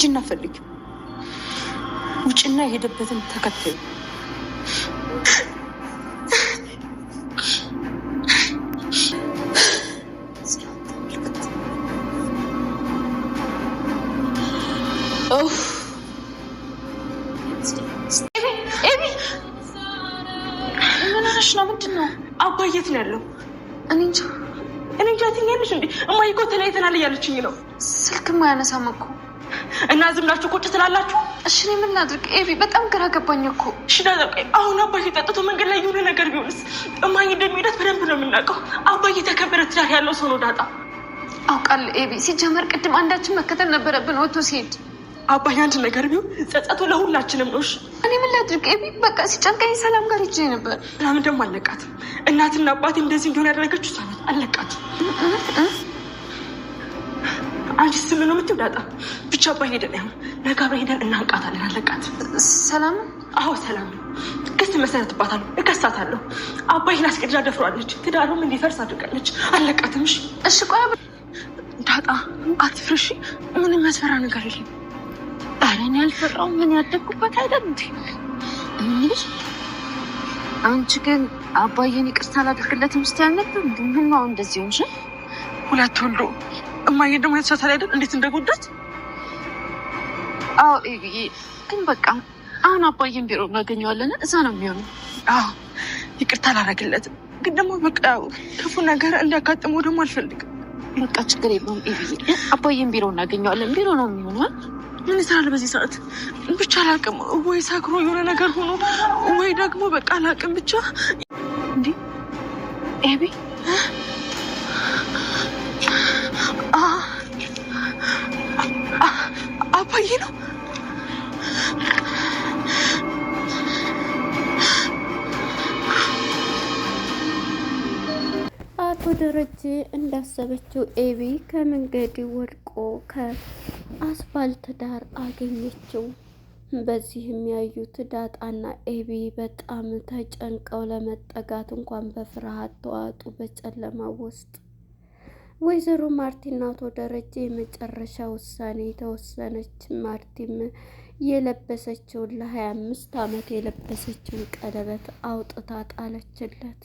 ሂጂና ፈልጊ ውጭና የሄደበትን ተከተዩ አባዬ የት ነው ያለው? እኔ እንጃ ትኛለሽ እንዴ? እማዬ እኮ ተለያይተናል እያለችኝ ነው። ስልክም አያነሳም እኮ። እና ዝም ብላችሁ ቁጭ ትላላችሁ? እሺ እኔ ምን ላድርግ ኤቢ? በጣም ግራ ገባኝ እኮ። እሺ ዳጣ፣ አሁን አባዬ ጠጥቶ መንገድ ላይ የሆነ ነገር ቢሆንስ? እማዬ እንደሚሄዳት በደንብ ነው የምናውቀው። አባዬ የተከበረ ትዳር ያለው ሰው ነው ዳጣ። አውቃለሁ ኤቢ። ሲጀመር ቅድም አንዳችን መከተል ነበረብን ወጥቶ ሲሄድ። አባዬ አንድ ነገር ቢሆን ጸጸቱ ለሁላችንም ነው። እኔ ምን ላድርግ ኤቢ? በቃ ሲጨንቀኝ ሰላም ጋር ሂጅ ነበር። ሰላም ደግሞ አለቃትም። እናትና አባቴ እንደዚህ እንደሆነ ያደረገችው እሷ ናት። አለቃትም። አንቺ ስም ነው የምትይው ዳጣ። ብቻ አባዬ ሄደን ያው ነገ አብረን ሄደን እናንቃታለን። አለቃትም። ሰላም? አዎ ሰላም ነው። ክስ መሰረትባታለሁ፣ እከሳታለሁ። አባዬን አስገድዳ ደፍሯለች፣ ትዳሩም እንዲፈርስ አድርጋለች። አለቃትም። እሺ ቆይ ዳጣ አትፍርሺ። ምንም የሚያስፈራ ነገር የለም። ኧረ እኔ አልፈራሁም። ምን ያደግኩበት አይደል እንዴ? እንግዲህ አንቺ ግን አባዬን ይቅርታ አላደርግለትም ስትይ አልነበር እንዴ? ምን ነው እንደዚህ ሆንሽ? ሁለት ሁሉ እማዬ ደግሞ የተሳሳለ አይደል እንዴት እንደጎዳት። አዎ ግን በቃ አሁን አባዬን ቢሮ እናገኘዋለን። እዛ ነው የሚሆነው። አዎ ይቅርታ አላደርግለትም፣ ግን ደግሞ በቃ ክፉ ነገር እንዲያጋጥመው ደግሞ አልፈልግም። በቃ ችግር የለውም ኤቢዬ፣ አባዬን ቢሮ እናገኘዋለን። ቢሮ ነው የሚሆነው። ምን ይሰራል በዚህ ሰዓት? ብቻ አላውቅም። ወይ ሳክሮ የሆነ ነገር ሆኖ ወይ ደግሞ በቃ አላውቅም። ብቻ እንዴ ኤቢ አባዬ ነው። አቶ ደረጀ እንዳሰበችው ኤቢ ከመንገድ ወድቆ ከአስፋልት ዳር አገኘችው። በዚህ የሚያዩት ዳጣና ኤቢ በጣም ተጨንቀው ለመጠጋት እንኳን በፍርሃት ተዋጡ በጨለማው ውስጥ። ወይዘሮ ማርቲና አቶ ደረጀ የመጨረሻ ውሳኔ ተወሰነች። ማርቲም የለበሰችውን ለ25 ዓመት የለበሰችውን ቀለበት አውጥታ ጣለችለት።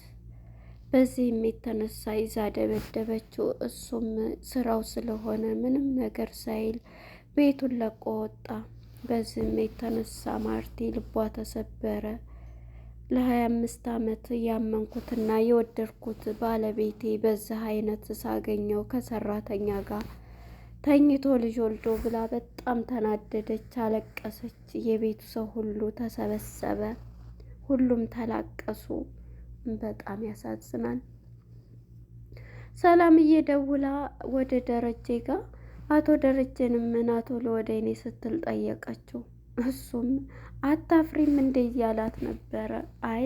በዚህም የተነሳ ይዛ ደበደበችው። እሱም ስራው ስለሆነ ምንም ነገር ሳይል ቤቱን ለቆ ወጣ። በዚህም የተነሳ ማርቲ ልቧ ተሰበረ። ለ25 ዓመት ያመንኩትና የወደድኩት ባለቤቴ በዚህ አይነት ሳገኘው ከሰራተኛ ጋር ተኝቶ ልጅ ወልዶ ብላ በጣም ተናደደች፣ አለቀሰች። የቤቱ ሰው ሁሉ ተሰበሰበ፣ ሁሉም ተላቀሱ። በጣም ያሳዝናል። ሰላምዬ ደውላ ወደ ደረጀ ጋር አቶ ደረጀንም ምን አቶ ለወደ እኔ ስትል ጠየቀችው። እሱም አታፍሪም እንደ እያላት ነበረ። አይ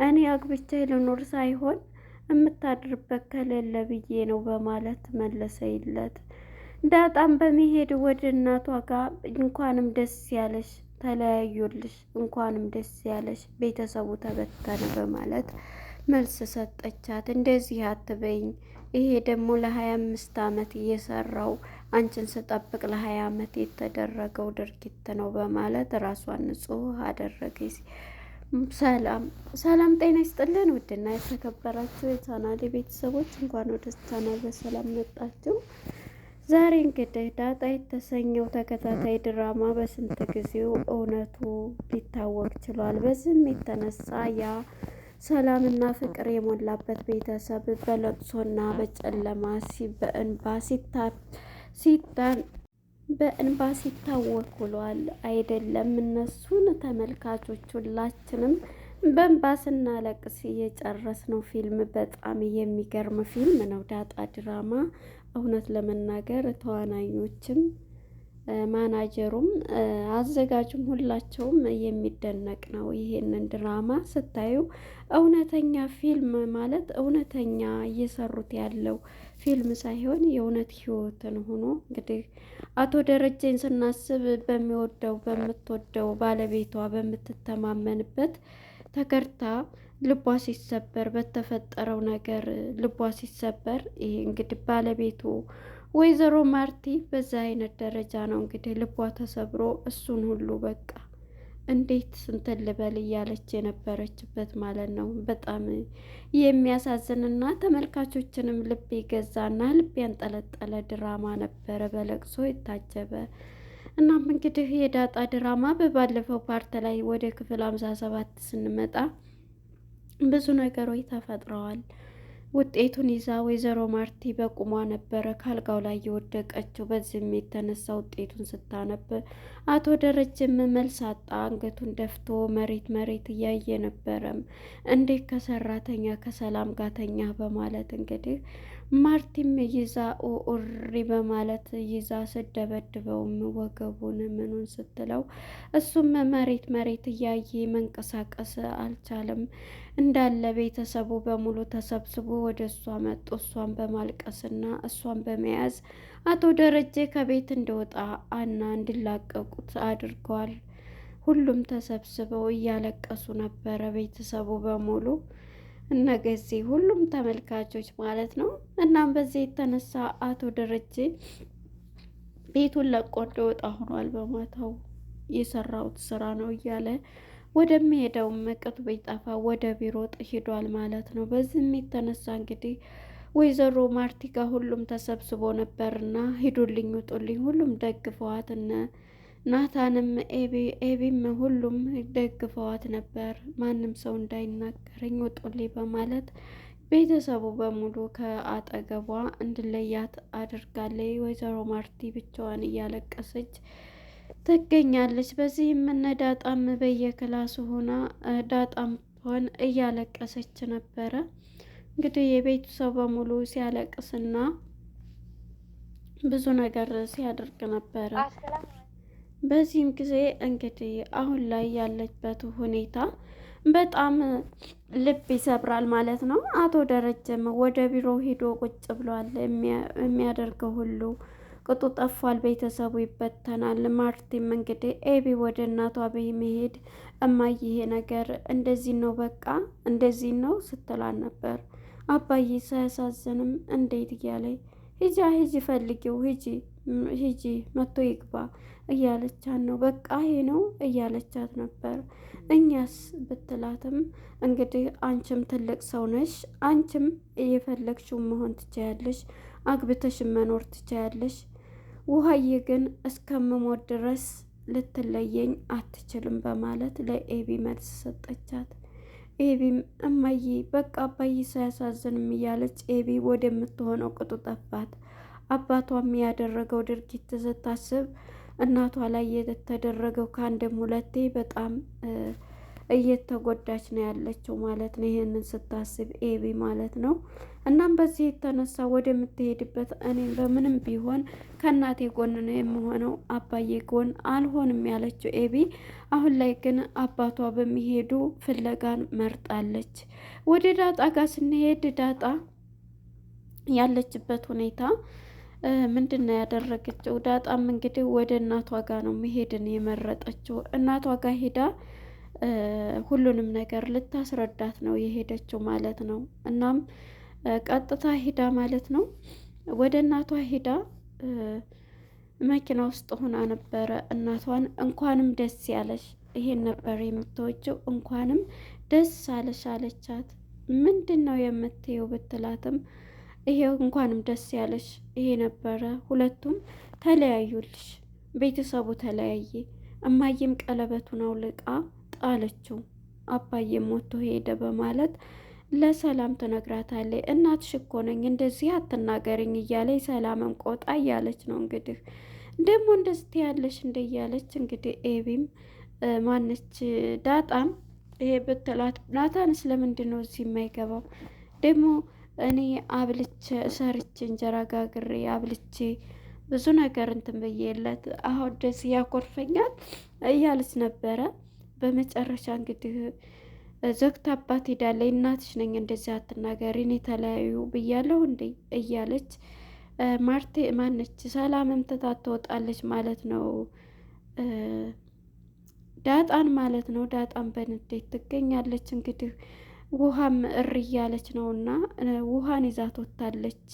እኔ አግብቼ ልኖር ሳይሆን የምታድርበት ከሌለ ብዬ ነው በማለት መለሰይለት። ዳጣም በመሄድ ወደ እናቷ ጋር እንኳንም ደስ ያለሽ ተለያዩልሽ፣ እንኳንም ደስ ያለሽ ቤተሰቡ ተበተነ በማለት መልስ ሰጠቻት። እንደዚህ አትበይኝ፣ ይሄ ደግሞ ለ25 ዓመት እየሰራው አንቺን ስጠብቅ ለ20 ዓመት የተደረገው ድርጊት ነው በማለት ራሷን ንጹህ አደረገች። ሰላም ጤና ይስጥልን። ውድና የተከበራችሁ የቻናሌ ቤተሰቦች እንኳን ወደ ቻናል በሰላም መጣችሁ። ዛሬ እንግዲህ ዳጣ የተሰኘው ተከታታይ ድራማ በስንት ጊዜው እውነቱ ሊታወቅ ችሏል። በዚህም የተነሳ ያ ሰላምና ፍቅር የሞላበት ቤተሰብ በለቅሶና በጨለማ በእንባ ሲታወቅ ውሏል። አይደለም እነሱን ተመልካቾች ሁላችንም በእንባ ስናለቅስ የጨረስነው ፊልም በጣም የሚገርም ፊልም ነው ዳጣ ድራማ። እውነት ለመናገር ተዋናኞችም ማናጀሩም አዘጋጁም ሁላቸውም የሚደነቅ ነው። ይሄንን ድራማ ስታዩ እውነተኛ ፊልም ማለት እውነተኛ እየሰሩት ያለው ፊልም ሳይሆን የእውነት ህይወትን ሆኖ እንግዲህ አቶ ደረጀን ስናስብ በምትወደው ባለቤቷ በምትተማመንበት ተከርታ ልቧ ሲሰበር በተፈጠረው ነገር ልቧ ሲሰበር ይሄ እንግዲህ ባለቤቱ ወይዘሮ ማርቲ በዛ አይነት ደረጃ ነው እንግዲህ ልቧ ተሰብሮ እሱን ሁሉ በቃ እንዴት እንትን ልበል እያለች የነበረችበት ማለት ነው። በጣም የሚያሳዝንና ተመልካቾችንም ልብ የገዛና ልብ ያንጠለጠለ ድራማ ነበረ፣ በለቅሶ የታጀበ። እናም እንግዲህ የዳጣ ድራማ በባለፈው ፓርት ላይ ወደ ክፍል 57 ስንመጣ ብዙ ነገሮች ተፈጥረዋል። ውጤቱን ይዛ ወይዘሮ ማርቲ በቁሟ ነበረ ካልጋው ላይ የወደቀችው። በዚህም የተነሳ ውጤቱን ስታነብ አቶ ደረጀም መልስ አጣ። አንገቱን ደፍቶ መሬት መሬት እያየ ነበረም። እንዴት ከሰራተኛ ከሰላም ጋር ተኛ በማለት እንግዲህ ማርቲም ይዛ ኡሪ በማለት ይዛ ስደበድበውም ወገቡን ምኑን ስትለው እሱም መሬት መሬት እያየ መንቀሳቀስ አልቻለም። እንዳለ ቤተሰቡ በሙሉ ተሰብስቦ ወደ እሷ መጡ። እሷን በማልቀስና እሷን በመያዝ አቶ ደረጀ ከቤት እንደወጣ እና እንዲላቀቁት አድርገዋል። ሁሉም ተሰብስበው እያለቀሱ ነበረ፣ ቤተሰቡ በሙሉ እነገዜ ሁሉም ተመልካቾች ማለት ነው። እናም በዚህ የተነሳ አቶ ደረጀ ቤቱን ለቆ እንደወጣ ሆኗል። በማታው የሰራሁት ስራ ነው እያለ ወደሚሄደው መቅጡ ቢጠፋ ወደ ቢሮ ሂዷል ማለት ነው። በዚህም የተነሳ እንግዲህ ወይዘሮ ማርቲ ጋር ሁሉም ተሰብስቦ ነበርና ሂዱልኝ ውጡልኝ፣ ሁሉም ደግፈዋት እነ ናታንም ኤቢም ሁሉም ደግፈዋት ነበር። ማንም ሰው እንዳይናገረኝ ውጡልኝ በማለት ቤተሰቡ በሙሉ ከአጠገቧ እንድለያት አድርጋለች። ወይዘሮ ማርቲ ብቻዋን እያለቀሰች ትገኛለች። በዚህም እነ ዳጣም በየክላሱ ሆና ዳጣም ሆን እያለቀሰች ነበረ። እንግዲህ የቤቱ ሰው በሙሉ ሲያለቅስና ብዙ ነገር ሲያደርግ ነበረ። በዚህም ጊዜ እንግዲህ አሁን ላይ ያለበት ሁኔታ በጣም ልብ ይሰብራል ማለት ነው። አቶ ደረጀም ወደ ቢሮ ሂዶ ቁጭ ብሏል። የሚያደርገው ሁሉ ቅጡ ጠፏል። ቤተሰቡ ይበተናል። ማርቲም እንግዲህ ኤቢ ወደ እናቷ በመሄድ እማዬ ይሄ ነገር እንደዚህ ነው፣ በቃ እንደዚህ ነው ስትላል ነበር። አባዬ ሳያሳዝንም እንዴት እያለኝ ሂጂ ፈልጊው ሂጂ መቶ ይግባ እያለቻት ነው። በቃ ይሄ ነው እያለቻት ነበር። እኛስ ብትላትም እንግዲህ አንቺም ትልቅ ሰው ነሽ፣ አንቺም እየፈለግሽው መሆን ትችያለሽ፣ አግብተሽ መኖር ትችያለሽ። ውሃዬ ግን እስከምሞት ድረስ ልትለየኝ አትችልም በማለት ለኤቢ መልስ ሰጠቻት። ኤቢም እማዬ በቃ አባዬ ሳያሳዝንም እያለች ኤቢ ወደምትሆነው ቅጡ ጠፋት። አባቷም ያደረገው ድርጊት ስታስብ እናቷ ላይ የተደረገው ከአንድም ሁለቴ በጣም እየተጎዳች ነው ያለችው ማለት ነው። ይሄንን ስታስብ ኤቢ ማለት ነው። እናም በዚህ የተነሳ ወደምትሄድበት እኔም በምንም ቢሆን ከእናቴ ጎን ነው የምሆነው፣ አባዬ ጎን አልሆንም ያለችው ኤቢ አሁን ላይ ግን አባቷ በሚሄዱ ፍለጋን መርጣለች። ወደ ዳጣ ጋር ስንሄድ ዳጣ ያለችበት ሁኔታ ምንድን ነው ያደረገችው? ዳጣም እንግዲህ ወደ እናቷ ጋር ነው መሄድን የመረጠችው። እናቷ ጋር ሄዳ ሁሉንም ነገር ልታስረዳት ነው የሄደችው ማለት ነው። እናም ቀጥታ ሄዳ ማለት ነው ወደ እናቷ ሄዳ መኪና ውስጥ ሆና ነበረ። እናቷን እንኳንም ደስ ያለሽ፣ ይሄን ነበር የምትወጂው፣ እንኳንም ደስ አለሽ አለቻት። ምንድን ነው የምትየው ብትላትም ይሄው እንኳንም ደስ ያለሽ ይሄ ነበረ። ሁለቱም ተለያዩልሽ፣ ቤተሰቡ ተለያየ። እማዬም ቀለበቱን አውልቃ ጣለችው፣ አባዬም ሞቶ ሄደ በማለት ለሰላም ትነግራታለች። እናትሽ እኮ ነኝ እንደዚህ አትናገርኝ እያለች ሰላምም ቆጣ እያለች ነው እንግዲህ ደግሞ እንደዚህ ያለሽ እንደ እያለች እንግዲህ ኤቢም ማነች ዳጣም ይሄ ብትላት ናታንስ ለምንድን ነው እዚህ የማይገባው ደግሞ እኔ አብልቼ ሰርቼ እንጀራ ጋግሬ አብልቼ ብዙ ነገር እንትን ብዬለት አሁን ደስ ያኮርፈኛል እያለች ነበረ። በመጨረሻ እንግዲህ ዘግታባት ሄዳለች። እናትሽ ነኝ እንደዚህ አትናገሪ፣ እኔ ተለያዩ ብያለሁ እንዴ እያለች ማርቴ ማነች ሰላምም ትታት ትወጣለች ማለት ነው፣ ዳጣን ማለት ነው። ዳጣን በንዴት ትገኛለች እንግዲህ ውሃም እሪ እያለች ነው እና ውሃን ይዛት ወጥታለች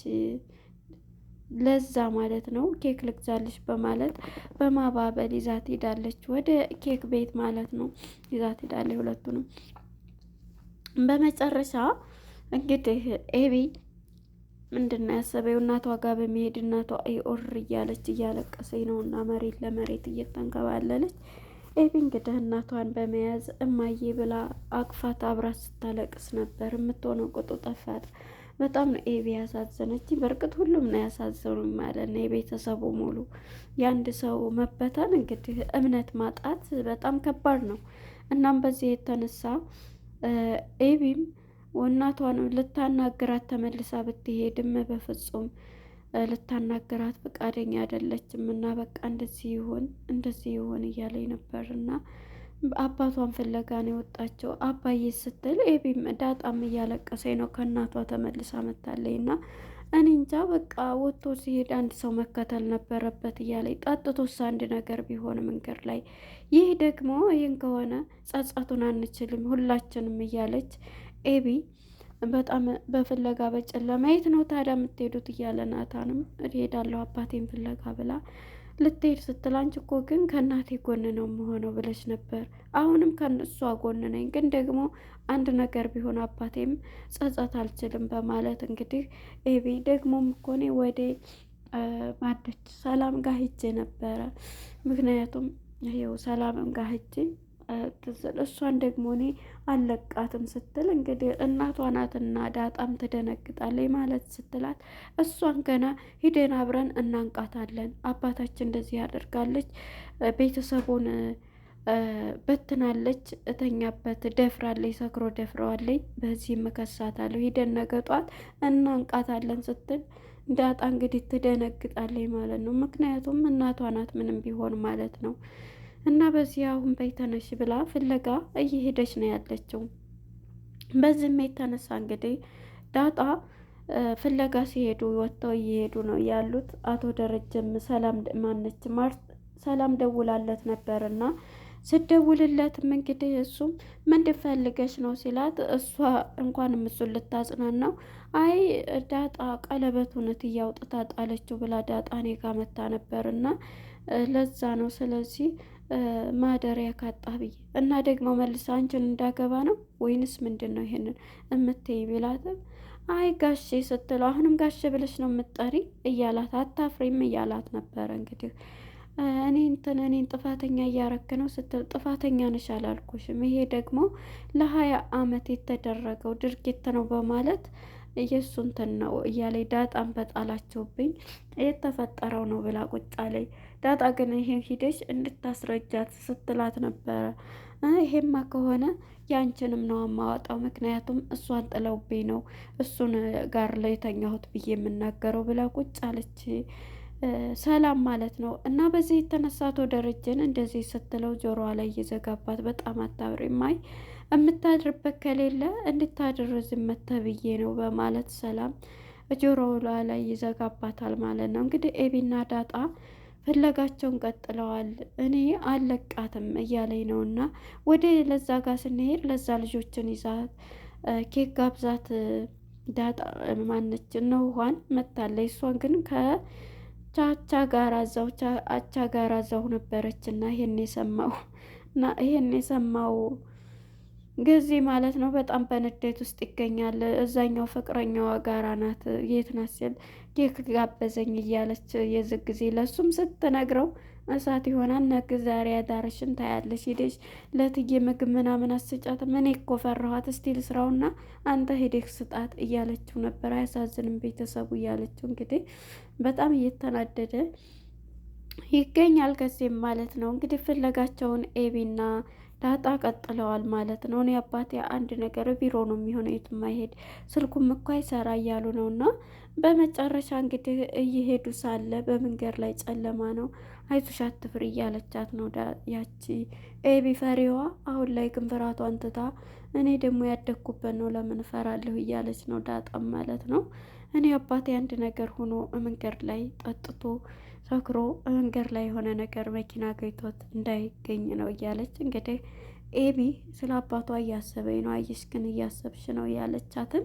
ለዛ ማለት ነው ኬክ ልግዛልሽ በማለት በማባበል ይዛት ሄዳለች፣ ወደ ኬክ ቤት ማለት ነው ይዛት ሄዳለች ሁለቱንም። በመጨረሻ እንግዲህ ኤቢ ምንድን ነው ያሰበው እናቷ ጋር በመሄድ እናቷ ኦር እያለች እያለቀሰኝ ነው እና መሬት ለመሬት እየተንከባለለች ኤቢ እንግዲህ እናቷን በመያዝ እማዬ ብላ አቅፋት አብራት ስታለቅስ ነበር። የምትሆነው ቁጡ ጠፋት። በጣም ነው ኤቢ ያሳዘነች። በእርግጥ ሁሉም ነው ያሳዘኑኝ ማለት ነው፣ የቤተሰቡ ሙሉ። የአንድ ሰው መበተን እንግዲህ እምነት ማጣት በጣም ከባድ ነው። እናም በዚህ የተነሳ ኤቢም እናቷን ልታናግራት ተመልሳ ብትሄድም በፍጹም ልታናግራት ፈቃደኛ አይደለችም። እና በቃ እንደዚህ ይሆን እያለኝ ነበር እና አባቷን ፍለጋ ነው የወጣቸው። አባዬ ስትል ኤቢም ዳጣም እያለቀሰኝ ነው ከእናቷ ተመልሳ መታለኝ እና እኔ እንጃ በቃ ወጥቶ ሲሄድ አንድ ሰው መከተል ነበረበት እያለኝ ጠጥቶስ አንድ ነገር ቢሆን መንገድ ላይ ይህ ደግሞ ይህን ከሆነ ጸጸቱን አንችልም ሁላችንም እያለች ኤቢ በጣም በፍለጋ በጨለማ የት ነው ታዲያ የምትሄዱት እያለ ናታንም እሄዳለሁ አባቴን ፍለጋ ብላ ልትሄድ ስትል አንቺ እኮ ግን ከእናቴ ጎን ነው የምሆነው ብለሽ ነበር። አሁንም ከእሷ ጎን ነኝ፣ ግን ደግሞ አንድ ነገር ቢሆን አባቴም ጸጸት አልችልም በማለት እንግዲህ ኤቢ ደግሞም እኮ እኔ ወደ ማደች ሰላም ጋር ሂጄ ነበረ። ምክንያቱም ይኸው ሰላምም ጋር ሂጄ እሷን ደግሞ እኔ አለቃትም ስትል እንግዲህ እናቷ ናትና ዳጣም ትደነግጣለች ማለት ስትላት እሷን ገና ሂደን አብረን እናንቃታለን፣ አባታችን እንደዚህ ያደርጋለች፣ ቤተሰቡን በትናለች፣ እተኛበት ደፍራለች፣ ሰክሮ ደፍረዋለች፣ በዚህ እከሳታለሁ፣ ሂደን ነገ ጧት እናንቃታለን ስትል ዳጣ እንግዲህ ትደነግጣለች ማለት ነው። ምክንያቱም እናቷ ናት ምንም ቢሆን ማለት ነው። እና በዚህ አሁን በይተነሽ ብላ ፍለጋ እየሄደች ነው ያለችው። በዚህም የተነሳ እንግዲህ ዳጣ ፍለጋ ሲሄዱ ወጥተው እየሄዱ ነው ያሉት። አቶ ደረጀም ሰላም ደውላለት ነበርና ስደውልለትም እንግዲህ እሱም ምንድን ፈልገሽ ነው ሲላት እሷ እንኳንም እሱን ልታጽናናው አይ ዳጣ ቀለበቱን እያውጥታ ጣለችው ብላ ዳጣ እኔ ጋ መታ ነበርና ለዛ ነው ስለዚህ ማደሪያ ካጣ ብዬ እና ደግሞ መልሳ አንቺን እንዳገባ ነው ወይንስ ምንድን ነው ይሄንን እምትይ ቢላትም አይ ጋሼ ስትለው አሁንም ጋሼ ብለሽ ነው የምትጠሪ እያላት አታፍሪም እያላት ነበረ። እንግዲህ እኔን ጥፋተኛ እያረክ ነው ስትል ጥፋተኛ ነሽ አላልኩሽም፣ ይሄ ደግሞ ለ20 ዓመት የተደረገው ድርጊት ነው በማለት የእሱ እንትን ነው እያለኝ ዳጣን በጣላችሁብኝ የተፈጠረው ነው ብላ ቁጭ አለኝ። ዳጣ ግን ይሄን ሂደሽ እንድታስረጃት ስትላት ነበረ። ይሄማ ከሆነ ያንቺንም ነው የማወጣው፣ ምክንያቱም እሷን ጥለውብኝ ነው እሱን ጋር ላይ የተኛሁት ብዬ የምናገረው ብላ ቁጭ አለች ሰላም ማለት ነው። እና በዚህ የተነሳ አቶ ደረጀን እንደዚህ ስትለው ጆሮዋ ላይ እየዘጋባት በጣም አታብሪም፣ አይ የምታድርበት ከሌለ እንድታድር ዝመተ ብዬ ነው በማለት ሰላም ጆሮዋ ላይ ይዘጋባታል ማለት ነው። እንግዲህ ኤቢና ዳጣ ፍለጋቸውን ቀጥለዋል። እኔ አለቃትም እያለኝ ነው እና ወደ ለዛ ጋር ስንሄድ ለዛ ልጆችን ይዛት ኬክ ጋብዛት ዳጣ ማነች እነ ውሃን መታለች። እሷን ግን ከቻቻ ጋር አዛው ነበረች እና ይሄን የሰማው ጊዜ ማለት ነው በጣም በንዴት ውስጥ ይገኛል። እዛኛው ፍቅረኛዋ ጋራ ናት የት ናት ሲል ኬክ ጋበዘኝ እያለች የዝግ ጊዜ ለሱም ስትነግረው እሳት ይሆናል። ነገ ዛሬ አዳርሽን ታያለሽ፣ ሂደሽ ለትዬ ምግብ ምናምን አስጫት። እኔ እኮ ፈራኋት፣ እስቲ ልስራውና አንተ ሂደሽ ስጣት እያለችው ነበር። አያሳዝንም ቤተሰቡ እያለችው እንግዲህ በጣም እየተናደደ ይገኛል። ከዚህም ማለት ነው እንግዲህ ፍለጋቸውን ኤቢና ዳጣ ቀጥለዋል ማለት ነው። እኔ አባቴ አንድ ነገር ቢሮ ነው የሚሆነው የትም አይሄድ፣ ስልኩም እኮ አይሰራ እያሉ ነው። እና በመጨረሻ እንግዲህ እየሄዱ ሳለ በመንገድ ላይ ጨለማ ነው። አይዞሽ አትፍሪ እያለቻት ነው ያቺ ኤቢ ፈሪዋ። አሁን ላይ ግን ፍርሃቷን ትታ እኔ ደግሞ ያደግኩበት ነው ለምን እፈራለሁ እያለች ነው ዳጣም ማለት ነው። እኔ አባቴ አንድ ነገር ሆኖ መንገድ ላይ ጠጥቶ ሰክሮ መንገድ ላይ የሆነ ነገር መኪና ገይቶት እንዳይገኝ ነው እያለች እንግዲህ ኤቢ ስለ አባቷ እያሰበኝ ነው፣ አየሽ ግን እያሰብሽ ነው እያለቻትን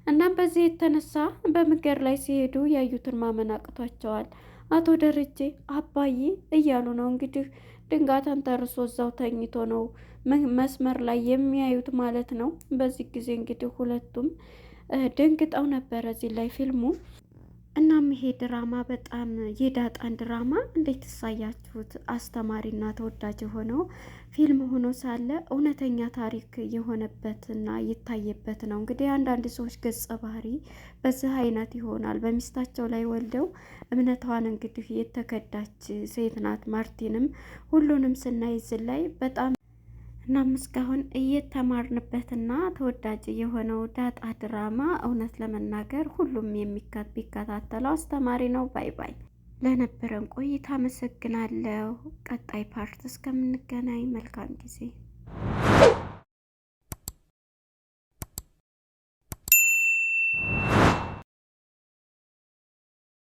እናም በዚህ የተነሳ በመንገድ ላይ ሲሄዱ ያዩትን ማመን አቅቷቸዋል። አቶ ደረጀ አባዬ እያሉ ነው እንግዲህ ድንጋይ ተንተርሶ እዛው ተኝቶ ነው መስመር ላይ የሚያዩት ማለት ነው። በዚህ ጊዜ እንግዲህ ሁለቱም ደንግጠው ነበረ እዚህ ላይ ፊልሙ። እናም ይሄ ድራማ በጣም የዳጣን ድራማ እንዴት ትሳያችሁት? አስተማሪና ተወዳጅ የሆነው ፊልም ሆኖ ሳለ እውነተኛ ታሪክ የሆነበትና ይታየበት ነው። እንግዲህ አንዳንድ ሰዎች ገጸ ባህሪ በዚህ አይነት ይሆናል። በሚስታቸው ላይ ወልደው እምነቷን እንግዲህ የተከዳች ሴት ናት። ማርቲንም ሁሉንም ስናይ እዚህ ላይ በጣም እናም እስካሁን እየተማርንበትና ተወዳጅ የሆነው ዳጣ ድራማ እውነት ለመናገር ሁሉም ቢከታተለው አስተማሪ ነው። ባይ ባይ። ለነበረን ቆይታ አመሰግናለሁ። ቀጣይ ፓርት እስከምንገናኝ መልካም ጊዜ